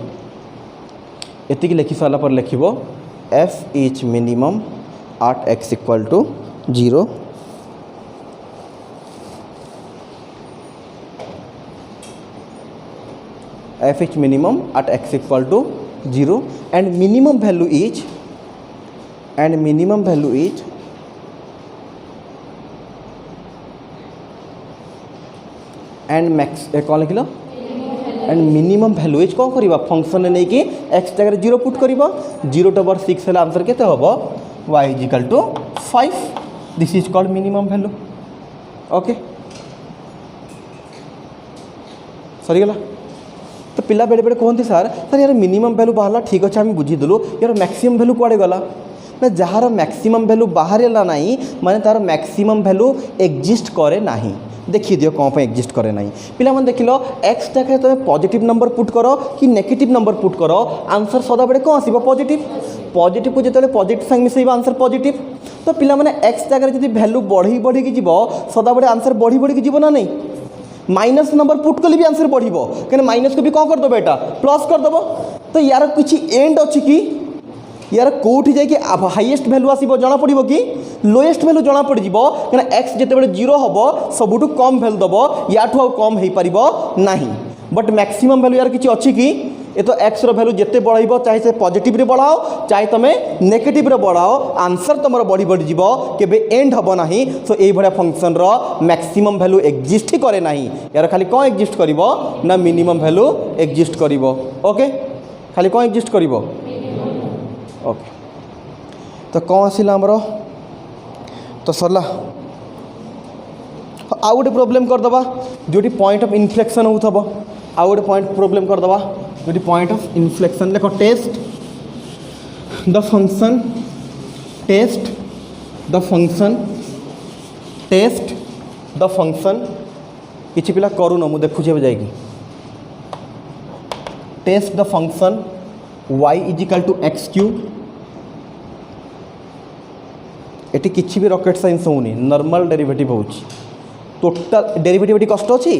ये लिखि सारा पर लिखिबो F is minimum at X equal to 0 F is minimum at X equal to 0 and minimum value is and max कौन लिख लो एंड मिनिमम वैल्यू इज कौन करवा फंक्शन नहीं कि एक्स जगह 0 पुट करवा 0 टू 6 है आंसर केते हम y is equal to 5 this is called minimum value okay सरीगला तो पिला बेड़े बेड़े कहते सर यार मिनिमम वैल्यू बाहरला ठीक अच्छे आम बुझीदेलु यार मैक्सिमम वैल्यू कुआड़े गला ना जार मैक्सिमम वैल्यू बाहर नहीं माने तार मैक्सिमम वैल्यू एग्जिस्ट करे नहीं देखी दियो कौन पे एग्जिस्ट करे नहीं पिला मन देख लो एक्स जगह तुम पॉजिटिव नंबर पुट करो कि नेगेटिव नंबर पुट करो आंसर सदा बेले कौन आसो पॉजिटिव पॉजिटिव को जो पॉजिटिव संग मिसेब आंसर पॉजिटिव तो पिला माने एक्स जगह जब वैल्यू बढ़ी बढ़ी की जीव सदा बेले आंसर बढ़ी बढ़ी की जीव ना नहीं माइनस नंबर पुट कले भी आंसर बढ़ो कहीं माइनस को भी कौन करदेव एटा प्लस करदेव तो यार किसी एंड अच्छी कि यार कौटी जाकि हाईएस्ट वैल्यू आसो जना पड़ो कि लोएस्ट वैल्यू जना पड़ जाए क्या एक्स जिते जीरो हम सबुठ कम वैल्यू दब या कम हो पार ना बट मैक्सिमम वैल्यू यार किसी अच्छी कि ये तो एक्स रैल्यू जिते बढ़ चाहे से पॉजिटिव रे बढ़ाओ चाहे तुम्हें नेगेटिव रे बढ़ाओ आंसर तुम बढ़ी बढ़ी जीव केबे एंड हम ना सो ये भाया फंक्शन रो मैक्सिमम वैल्यू एक्जिस्ट ही करे ना यार खाली कौन एक्जिस्ट कर ना मिनिमम वैल्यू एक्जिस्ट कर ओके खाली कौन एक्जिस्ट कर ओके तो कौन आसला आमर तो सरला आउ गोटे प्रोब्लेम करदे जो पॉइंट ऑफ इन्फ्लेक्शन होथब आउ गोटे पॉइंट प्रोब्लेम करदे जो पॉइंट ऑफ इन्फ्लेक्शन लेख test the function test the function test the function किसी पिला करून मु देखुचे जाएगी test the function y is equal to X cube एटी किसी भी रॉकेट साइंस होनी नॉर्मल डेरिवेटिव हो टोटल डेरिवेटिव एटी कष्ट अच्छी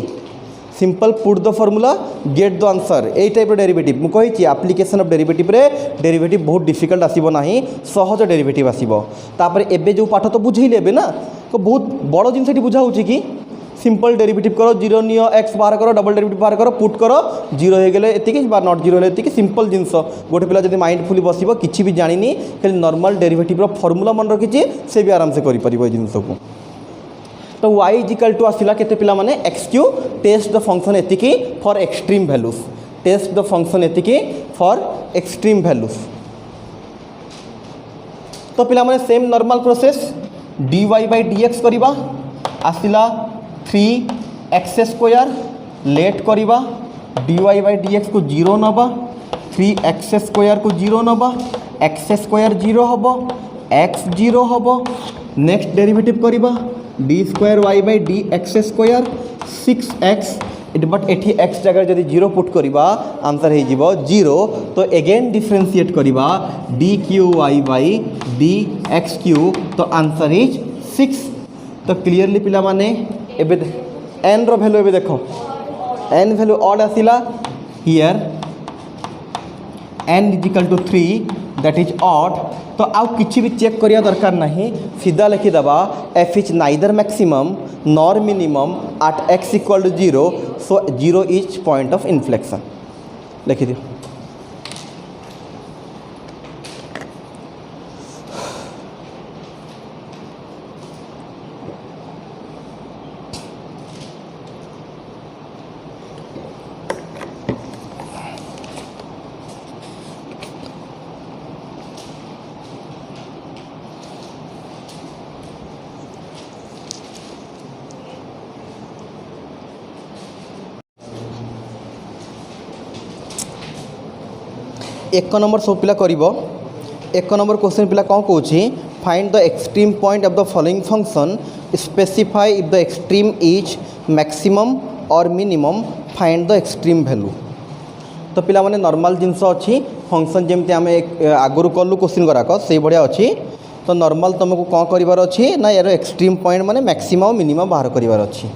simple put the formula get the answer यही टाइप डेरिवेटिव मुझे एप्लिकेशन ऑफ डेरिवेटिव रे डेरिवेटिव बहुत डिफिकल्ट आसीबो नाही सहज डेरिवेटिव आसीबो तापर एबे जो पाठ तो बुझेइले एबे ना तो बहुत बड़ जिनस बुझा होची कि सिंपल डेरिवेटिव करो जीरो नियो एक्स बाहर करो डबल डेरिवेटिव बाहर करो पुट करो जीरो हो गले एतिकी बा नॉट जीरो एतिकी सिंपल जिनस गोटे पिला जदि माइंडफुली बसिबो किछि भी जानिनी खाली नॉर्मल डेरिवेटिव रो फॉर्मूला मन रखिछि से भी आराम से करि परिबो जिनस को तो y इज इक्वल टू आसला केते पिला माने X Q test the function एतिकी for extreme values test the function एतिकी फॉर एक्सट्रीम वैल्यूज तो पिला माने same normal process dy by dx करिबा आसला 3x² लेट करिबा dy बाय dx को 0 नबा 3x² को 0 नबा x² 0 हबो x 0 हबो नेक्स्ट डेरिवेटिव करिबा d² y dx² 6x but एठी x जगह जदि 0 पुट करिबा आंसर हे जीवो 0 तो अगेन डिफरेंशिएट करिबा dqy dx³ तो आंसर इज 6 तो क्लियरली पिला माने एबे n रो वैल्यू एबे देखो n वैल्यू ऑड आसिला here n is equal to 3 that is odd तो आउ किछि भी चेक करिया दरकार नहीं सीधा लिखि दबा f is neither maximum nor minimum at x equal to 0 so 0 is point of inflection लिखि दियो एक नंबर सब पिला करिवो एक नंबर क्वेश्चन पिला कौन कहूँ find the extreme point of the following function specify if the extreme is maximum और minimum find the extreme value तो पिला माने नॉर्मल जिनस अच्छी फंक्शन जमती आम आगुरी कलु क्वेश्चन गुराक से भाया अच्छी तो नॉर्मल तुमको कौन करार अच्छी ना यार एक्सट्रीम पॉइंट माने मैक्सिमम मिनिमम बाहर करार अच्छी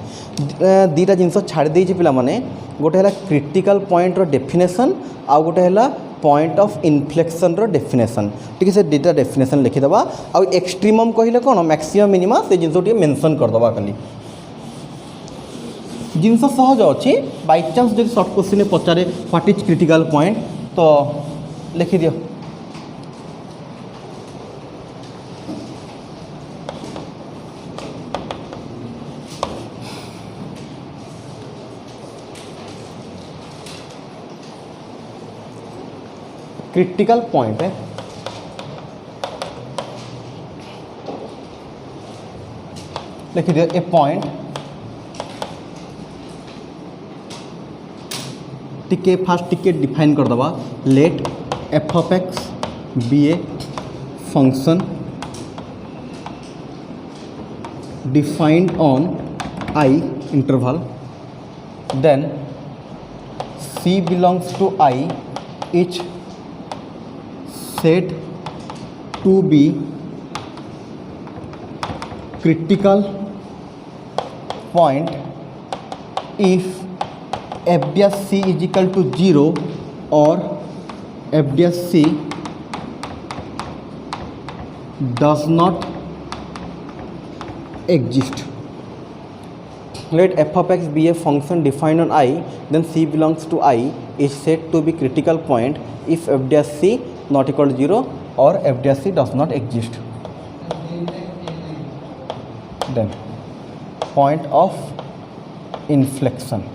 दीटा जिनस छाड़ी देछि पिला माने गोटे है क्रिटिकल पॉइंट रो डेफिनेशन आउ गोटे है पॉइंट ऑफ इन्फ्लेक्शन रो डेफिनेशन ठीक है दुटा डेफिनेशन लिखिदबा आउ एक्सट्रीमम कहले कौन मैक्सिमम मिनिमम से जिनस टे मेंशन करदबा खाली जिनस सहज अच्छी बाई चान्स जब सर्ट क्वेश्चन पचारे व्हाट इज क्रिटिकल पॉइंट तो लिखि दियो क्रिटिकल पॉइंट है लिख दिया ए पॉइंट टिके फास्ट टिके डिफाइन कर दबा let F of X be a function defined on I interval then C belongs to I is said to be critical point if f dash c is equal to 0 or f dash c is equal to 1 f dash c does not exist. Let f of x be a function defined on I, then c belongs to I is said to be critical point if f dash c not equal to 0 or f dash c does not exist. Then point of inflection.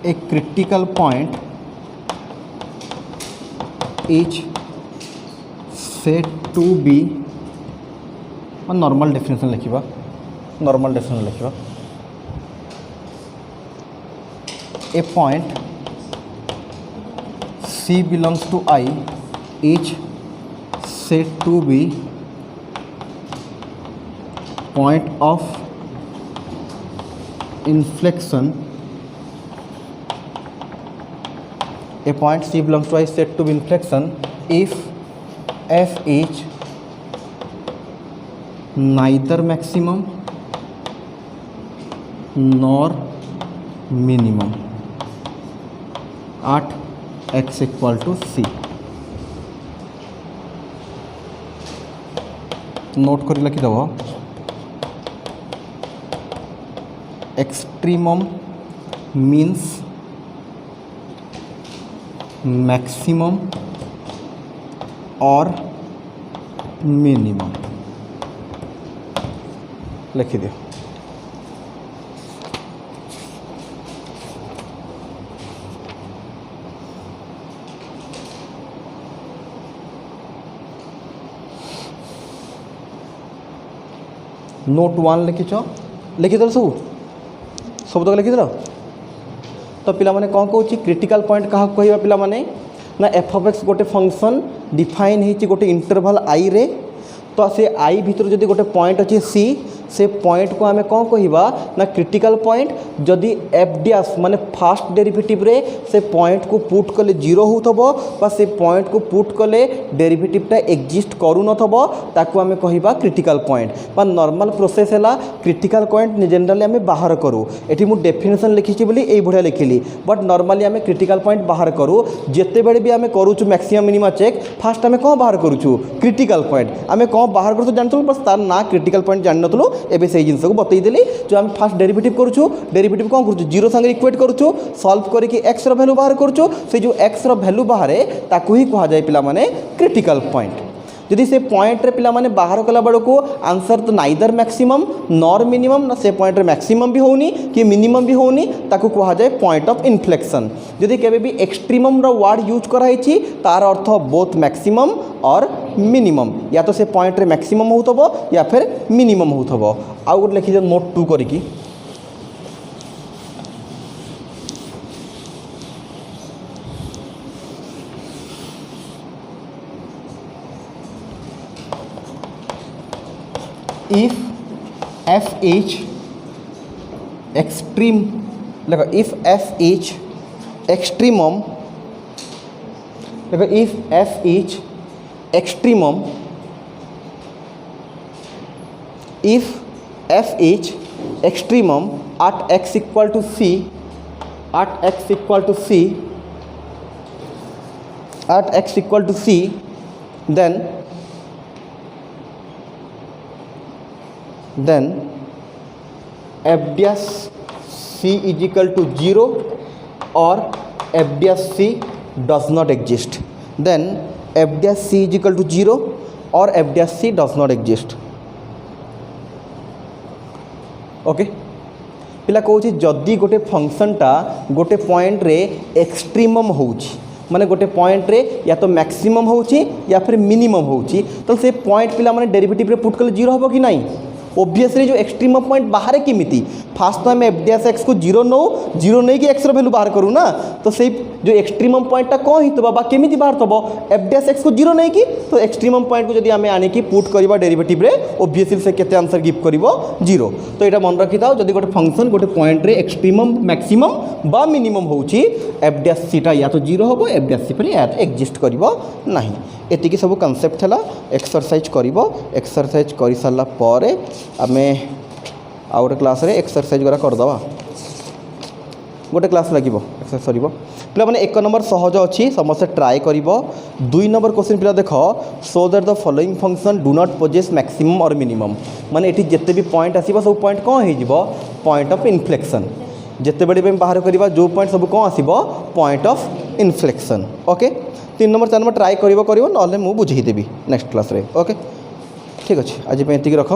A critical point is said to be normal definition लिखिबा a point C belongs to I is said to be point of inflection. A point C belongs to I is said to be inflection if f is neither maximum nor minimum at x equal to c. Note कर लिखिदेव extremum means maximum और minimum लिखिदियो. Note 1 लिखिदेल सब तक लिखिदेल. तो पिला माने कौन कहूँ critical point क्या कहवा पिला माने ना एफ ऑफ एक्स गोटे फंक्शन डिफाइन होती गोटे इंटरवल आई रे. तो से आई भितर जदि गोटे पॉइंट अच्छे सी से पॉइंट को आम कौन कहवा ना क्रिटिकल पॉइंट. जदि एफ डैश माने फास्ट डेरिवेटिव रे से पॉइंट को पुट कले जीरो होथबो से पॉइंट को पुट कले डेरिवेटिवटा एक्जिस्ट करू नथबो ताकू आम कहवा क्रिटिकल पॉइंट. बा नॉर्मल प्रोसेस है क्रिटिकल पॉइंट जनरली आम बाहर करूँ. एटी मु डेफिनेशन लिखी बोली ये भाया लिखिली बट नॉर्मली आम क्रिटिकल पॉइंट बाहर करूँ. जिते बड़े भी आम करूँ मैक्सिमम मिनिमम चेक फास्ट आम कौन बाहर करूँ क्रिटिकल पॉइंट. आम कौन बाहर करूँ जानूँ बस तार ना क्रिटिकल पॉइंट जान नु एबे से जिनस को बतईदेली. जो आम फास्ट डेरिवेटिव करूँ डेरिवेटिव कौन करूँ जीरो संगे इक्वेट करूँ सॉल्व करके एक्स रो वैल्यू बाहर करूँ. से जो एक्स रो वैल्यू बाहर ताकू ही कह जाए पिला माने क्रिटिकल पॉइंट. यदि से पॉइंट रे पिला माने बाहर कला बेड़ को आंसर तो नाइदर मैक्सिमम नॉर मिनिमम ना से पॉइंट रे मैक्सिमम भी होनी कि मिनिमम भी होनी ताकू कह जाए पॉइंट ऑफ इन्फ्लेक्शन. यदि केबे भी एक्सट्रीमम रो वर्ड यूज कराई तार अर्थ बोथ मैक्सिमम और मिनिमम. या तो से पॉइंट रे मैक्सिमम होतबो या फिर मिनिमम होतबो. आउ गोटे लिखि नोट 2 करिकी if f is extreme if f is extremum if f is extremum if f is extremum at x equal to c at x equal to c at x equal to c then f dash c is equal to 0 or f dash c does not exist. Then f dash c is equal to 0 or f dash c does not exist. Okay पिला कहूँ जदि गोटे फंक्शनटा गोटे point रे extremum होउची माने गोटे point रे या तो मैक्सिमम होउची या फिर मिनिमम होउची तो से पॉइंट पिला माने डेरिवेटिव रे पुट कले जीरो होबो कि नहीं. ओब्वियसली जो एक्सट्रीम पॉइंट बाहर केमिति फास्ट तो आम एफ डैश एक्स को जीरो जीरो नहीं कि एक्स वैल्यू बाहर करूँ ना. तो से जो एक्सट्रीम पॉइंटा कौन ही बा केमिति बाहर थब एफ डैश एक्स को जीरो नहीं कि तो एक्सट्रीम पॉइंट को जब आम आनिकी पुट करवा डेरिवेटिव रे ओब्वियसली से केते आंसर गिव करिवो जीरो. तो यहाँ मन रखी था जब गोटे फंक्शन गोटे पॉइंट रे एक्सट्रीमम मैक्सिमम बा मिनिमम होउची एफ डैश सीटा या तो जीरो हम एफ डैश सी पर या तो एक्जिस्ट करिवो नहीं. एतिकी सब कनसेप्ट है एक्सरसाइज करिवो. एक्सरसाइज कर सारा पर आमे आउ गोटे क्लास रे एक्सरसाइज गुरा करदवा. गोटे क्लास लगे एक्सरसाइज सर पे मैंने 1 नंबर सहज अच्छी समस्त ट्राए कर 2 नंबर क्वेश्चन पिला देख so that the following function do not possess maximum और मिनिमम माने एटी जिते भी पॉइंट आसो सब पॉइंट कौन हो पॉइंट ऑफ इनफ्लेक्शन जिते बड़े बाहर करवा जो पॉइंट सब कौन आसो point of inflection okay 3 number 4 number try कर ना मुझे बुझेदेवी नेक्स्ट क्लास रे ओके ठीक अच्छे आज ये रख।